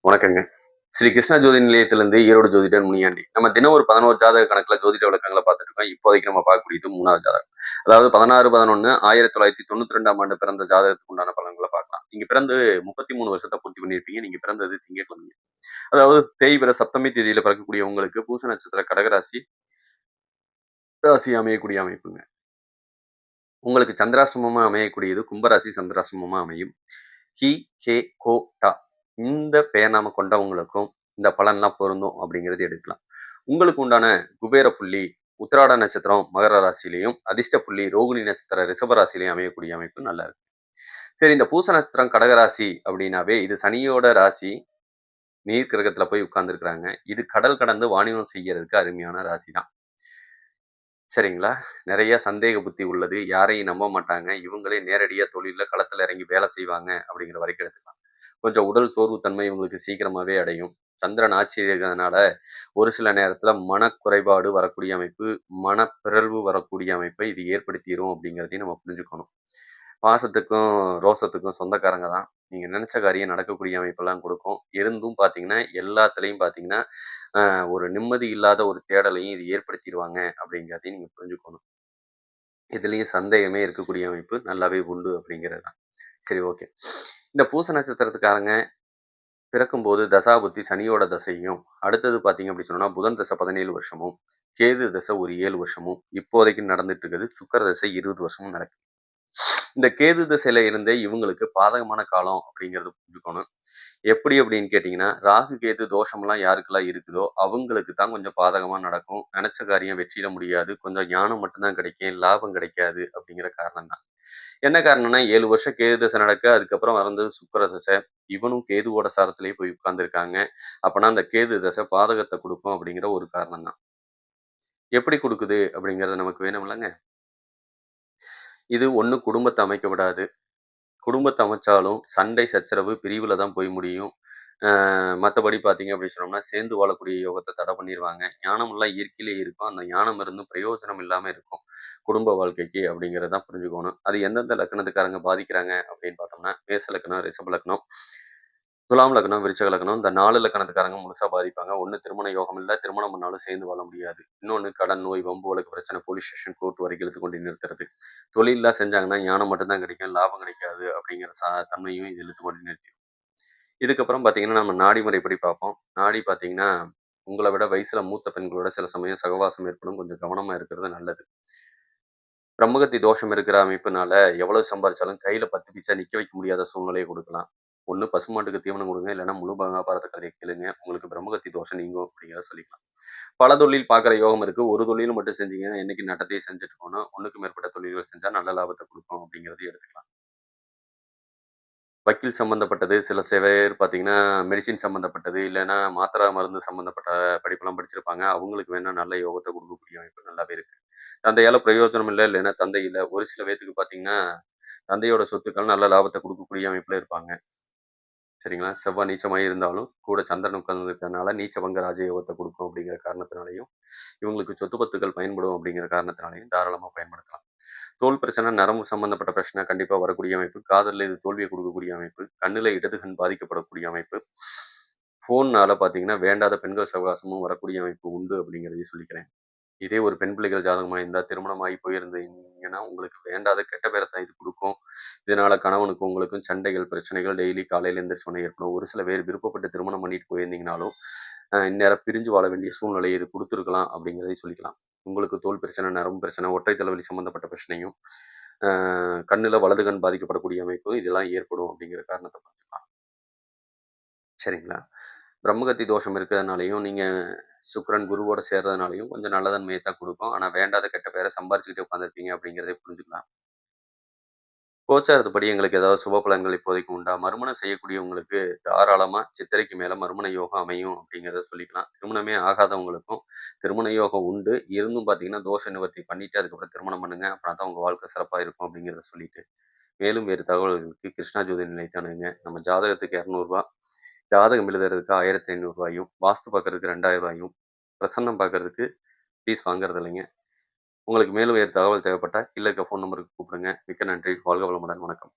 வணக்கங்க. ஸ்ரீ கிருஷ்ணா ஜோதி நிலையத்திலிருந்து ஈரோடு ஜோதிடர் முனியாண்டி. நம்ம தினம் ஒரு 11 ஜாதக கணக்குல ஜோதிட விளக்கங்கள பார்த்துட்டு இருக்கோம். இப்போதைக்கு நம்ம பார்க்கக்கூடியது 3வது ஜாதகம். அதாவது 16/11/1992ஆம் ஆண்டு பிறந்த ஜாதகத்துக்கு உண்டான பலன்கள பார்க்கலாம். நீங்க பிறந்து 33 வருஷத்த பூர்த்தி பண்ணியிருப்பீங்க. நீங்க பிறந்தது திங்கட்கிழமை. அதாவது தேய்பிறை சப்தமி தேதியில பிறக்கக்கூடிய உங்களுக்கு பூச நட்சத்திர கடகராசி ராசி அமையக்கூடிய அமைப்புங்க. உங்களுக்கு சந்திராசிரமமா அமையக்கூடியது கும்பராசி சந்திராசிரமமா அமையும். ஹி, ஹே, கோ, டா இந்த பெயர் நாம கொண்டவங்களுக்கும் இந்த பலன்லாம் பொருந்தும் அப்படிங்கிறது எடுக்கலாம். உங்களுக்கு உண்டான குபேர புள்ளி உத்திராட நட்சத்திரம் மகர ராசியிலையும், அதிர்ஷ்ட புள்ளி ரோகிணி நட்சத்திர ரிஷப ராசியிலையும் அமையக்கூடிய அமைப்பு நல்லா இருக்கு. சரி, இந்த பூச நட்சத்திரம் கடகராசி அப்படின்னாவே இது சனியோட ராசி. நீர் கிரகத்துல போய் உட்கார்ந்துருக்கிறாங்க. இது கடல் கடந்து வாணிபம் செய்யறதுக்கு அருமையான ராசி தான். சரிங்களா? நிறைய சந்தேக புத்தி உள்ளது. யாரையும் நம்ப மாட்டாங்க. இவங்களே நேரடியா தொழில்ல களத்துல இறங்கி வேலை செய்வாங்க அப்படிங்கிற வரைக்கும் எடுத்துக்கலாம். கொஞ்சம் உடல் சோர்வு தன்மை இவங்களுக்கு சீக்கிரமாவே அடையும். சந்திரன் ஆட்சி இருக்கிறதுனால ஒரு சில நேரத்துல மனக்குறைபாடு வரக்கூடிய அமைப்பு, மனப்பிறழ்வு வரக்கூடிய அமைப்பை இது ஏற்படுத்திரும் அப்படிங்கிறதையும் நம்ம புரிஞ்சுக்கணும். பாசத்துக்கும், ரோசத்துக்கும் சொந்தக்காரங்க தான். நீங்க நினைச்ச காரியம் நடக்கக்கூடிய அமைப்பெல்லாம் கொடுக்கும். இருந்தும் பார்த்தீங்கன்னா, எல்லாத்துலயும் பார்த்தீங்கன்னா, ஒரு நிம்மதி இல்லாத ஒரு தேடலையும் இது ஏற்படுத்திருவாங்க அப்படிங்கிறதையும் நீங்க புரிஞ்சுக்கணும். இதுலயும் சந்தேகமே இருக்கக்கூடிய அமைப்பு நல்லாவே உண்டு அப்படிங்கிறது தான். சரி, ஓகே. இந்த பூச நட்சத்திரத்துக்காரங்க பிறக்கும்போது தசாபுத்தி சனியோட தசையும், அடுத்தது பார்த்தீங்க அப்படி சொன்னா புதன் தசை 17 வருஷமும், கேது தசை ஒரு 7 வருஷமும், இப்போதைக்கு நடந்துட்டு இருக்குது சுக்கிர தசை 20 வருஷமும் நடக்குது. இந்த கேது திசையில இருந்தே இவங்களுக்கு பாதகமான காலம் அப்படிங்கிறது புரிஞ்சுக்கணும். எப்படி அப்படின்னு கேட்டிங்கன்னா, ராகு கேது தோஷம்லாம் யாருக்கெல்லாம் இருக்குதோ அவங்களுக்கு தான் கொஞ்சம் பாதகமா நடக்கும். நினைச்ச காரியம் வெற்றிட முடியாது. கொஞ்சம் ஞானம் மட்டும்தான் கிடைக்கும். லாபம் கிடைக்காது அப்படிங்கிற காரணம் தான். என்ன காரணம்னா 7 வருஷம் கேது தசை நடக்க அதுக்கப்புறம் வந்தது சுக்கிர தசை. இவனும் கேதுவோட சாரத்திலேயே போய் உட்கார்ந்துருக்காங்க. அப்பனா அந்த கேது தசை பாதகத்தை கொடுக்கும் அப்படிங்கிற ஒரு காரணம் தான். எப்படி கொடுக்குது அப்படிங்கிறது நமக்கு வேணும்லங்க. இது ஒண்ணு குடும்பத்தை அமைக்க விடாது. குடும்பத்த அமைச்சாலும் சண்டை, சச்சரவு, பிரிவுல தான் போய் முடியும். மத்தபடி பார்த்தீங்க அப்படி சொன்னோம்னா, சேர்ந்து வாழக்கூடிய யோகத்த தடை பண்ணிருவாங்க. ஞானமெல்லாம் இயற்கையிலே இருக்கும். அந்த ஞானம் இருந்தும் பிரயோஜனம் இல்லாம இருக்கும். குடும்ப வாழ்க்கைக்கு அப்படிங்கிறத தான் புரிஞ்சுக்கணும். அது எந்தெந்த லக்னத்துக்காரங்க பாதிக்கிறாங்க அப்படின்னு பார்த்தோம்னா, மேஷ லக்னம், ரிஷப லக்னம், துலாம் லக்னம், விருச்சக லக்னம் இந்த 4 லக்கணத்துக்காரங்க முழுசா பாதிப்பாங்க. ஒண்ணு திருமண யோகம் இல்ல. திருமணம் பண்ணாலும் சேர்ந்து வாழ முடியாது. இன்னொன்னு கடன், நோய், வம்பு, வழக்கு பிரச்சனை, போலீஸ் ஸ்டேஷன், கோர்ட் வரைக்கும் இழுத்து கொண்டு நிறுத்துறது. தொழில்லாம் செஞ்சாங்கன்னா ஞானம் மட்டும் தான் கிடைக்கும். லாபம் கிடைக்காது அப்படிங்கிற தன்மையும் இது இழுத்து கொண்டு நிறுத்திடும். இதுக்கப்புறம் பார்த்தீங்கன்னா, நம்ம நாடி முறைப்படி பார்ப்போம். நாடி பார்த்தீங்கன்னா, உங்கள விட வயசுல மூத்த பெண்களோட சில சமயம் சகவாசம் ஏற்படும். கொஞ்சம் கவனமா இருக்கிறது நல்லது. பிரம்மகத்தி தோஷம் இருக்கிற அமைப்புனால எவ்வளவு சம்பாரிச்சாலும் கையில 10 பைசா நிக்க வைக்க முடியாத சூழ்நிலையை கொடுக்கலாம். ஒண்ணு பசுமாட்டுக்கு தீவனம் கொடுங்க, இல்லைன்னா முழு மகாபாரத கதையை கேளுங்க. உங்களுக்கு பிரம்மகத்தி தோஷம் நீங்கும் அப்படிங்கிறத சொல்லிக்கலாம். பல தொழில் பார்க்குற யோகம் இருக்கு. ஒரு தொழில் மட்டும் செஞ்சீங்கன்னா என்னைக்கு நட்டத்தையே செஞ்சுட்டு போகணும். ஒண்ணுக்கு மேற்பட்ட தொழில்கள் செஞ்சா நல்ல லாபத்தை கொடுக்கும் அப்படிங்கிறதையும் எடுத்துக்கலாம். வக்கீல் சம்மந்தப்பட்டது, சில பேர் பார்த்தீங்கன்னா, மெடிசின் சம்மந்தப்பட்டது, இல்லைன்னா மாத்திரை மருந்து சம்மந்தப்பட்ட படிப்பெல்லாம் படிச்சிருப்பாங்க. அவங்களுக்கு வேணா நல்ல யோகத்த குடுக்கக்கூடிய அமைப்பு நல்லாவே இருக்கு. தந்தையால பிரயோஜனம் இல்ல, இல்லைன்னா தந்தை இல்ல. ஒரு சில பேத்துக்கு பார்த்தீங்கன்னா, தந்தையோட சொத்துக்கள் நல்ல லாபத்த குடுக்கக்கூடிய அமைப்புல இருப்பாங்க. சரிங்களா? செவ்வாய் நீச்சமாய் இருந்தாலும், கூட சந்திரன் உட்கார்ந்திருக்கிறதுனால நீச்சபங்க ராஜயோகத்த குடுக்கும் அப்படிங்கிற காரணத்தினாலயும், இவங்களுக்கு சொத்து பத்துக்கள் பயன்படும் அப்படிங்கிற காரணத்தினாலயும் தாராளமா பயன்படுத்தலாம். தோல் பிரச்சனை, நரம்பு சம்பந்தப்பட்ட பிரச்சனை கண்டிப்பா வரக்கூடிய அமைப்பு. காதல்ல இது தோல்வியை கொடுக்கக்கூடிய அமைப்பு. கண்ணுல இடது கண் பாதிக்கப்படக்கூடிய அமைப்பு. ஃபோன்னால பார்த்தீங்கன்னா, வேண்டாத பெண்கள் சவகாசமும் வரக்கூடிய அமைப்பு உண்டு அப்படிங்கிறதையும் சொல்லிக்கிறேன். இதே ஒரு பெண் பிள்ளைகள் ஜாதகமா இருந்தா, திருமணமாகி போயிருந்தீங்கன்னா, உங்களுக்கு வேண்டாத கெட்ட பேர தான் இது குடுக்கும். இதனால கணவனுக்கும் உங்களுக்கும் சண்டைகள், பிரச்சனைகள் டெய்லி காலையில எந்திரிச்ச உடனே ஏற்படும். ஒரு சில பேர் விருப்பப்பட்டு திருமணம் பண்ணிட்டு போயிருந்தீங்கனாலும், இந்நேரம் பிரிஞ்சு வாழ வேண்டிய சூழ்நிலையை இது குடுத்துருக்கலாம் அப்படிங்கிறதையும் சொல்லிக்கலாம். உங்களுக்கு தோல் பிரச்சனை, நரம்பு பிரச்சனை, ஒற்றை தலைவலி சம்மந்தப்பட்ட பிரச்சனையும், அ கண்ணுல வலது கண் பாதிக்கப்படக்கூடிய அமைப்பும் இதெல்லாம் ஏற்படும் அப்படிங்கிற காரணத்த புரிஞ்சுக்கலாம். சரிங்களா? பிரம்மகத்தி தோஷம் இருக்கிறதுனாலயும், நீங்க சுக்கிரன் குருவோட சேர்றதுனாலயும் கொஞ்சம் நல்ல தன்மைய தான் குடுக்கும். ஆனா வேண்டாத கெட்ட பேர சம்பாரிச்சுக்கிட்டே உட்கார்ந்திருப்பீங்க அப்படிங்கிறதை புரிஞ்சுக்கலாம். கோச்சாரத்துப்படி எங்களுக்கு ஏதாவது சுப பலன்கள் இப்போதைக்கு உண்டா? மறுமணம் செய்யக்கூடியவங்களுக்கு தாராளமா சித்திரைக்கு மேல மறுமண யோகம் அமையும் அப்படிங்கிறத சொல்லிக்கலாம். திருமணமே ஆகாதவங்களுக்கும் திருமண யோகம் உண்டு. இருந்தும் பார்த்தீங்கன்னா, தோஷ நிவர்த்தி பண்ணிட்டு அதுக்கப்புறம் திருமணம் பண்ணுங்க. அப்பனா தான் உங்க வாழ்க்கை சிறப்பா இருக்கும் அப்படிங்கிறத சொல்லிட்டு, மேலும் வேறு தகவல்களுக்கு கிருஷ்ணா ஜோதி நிலையத்தை அணுகுங்க. நம்ம ஜாதகத்துக்கு ரூ. 200, ஜாதகம் எழுதுறதுக்கு ரூ. 1500, வாஸ்து பார்க்கறதுக்கு ரூ. 2000, பிரசன்னம் பார்க்கறதுக்கு ஃபீஸ் வாங்குறது இல்லைங்க. உங்களுக்கு மேலும் வேறு தகவல் தேவைப்பட்டா கீழ இருக்க ஃபோன் நம்பருக்கு கூப்பிடுங்க. மிக்க நன்றி. வாழ்க வளமுடன். வணக்கம்.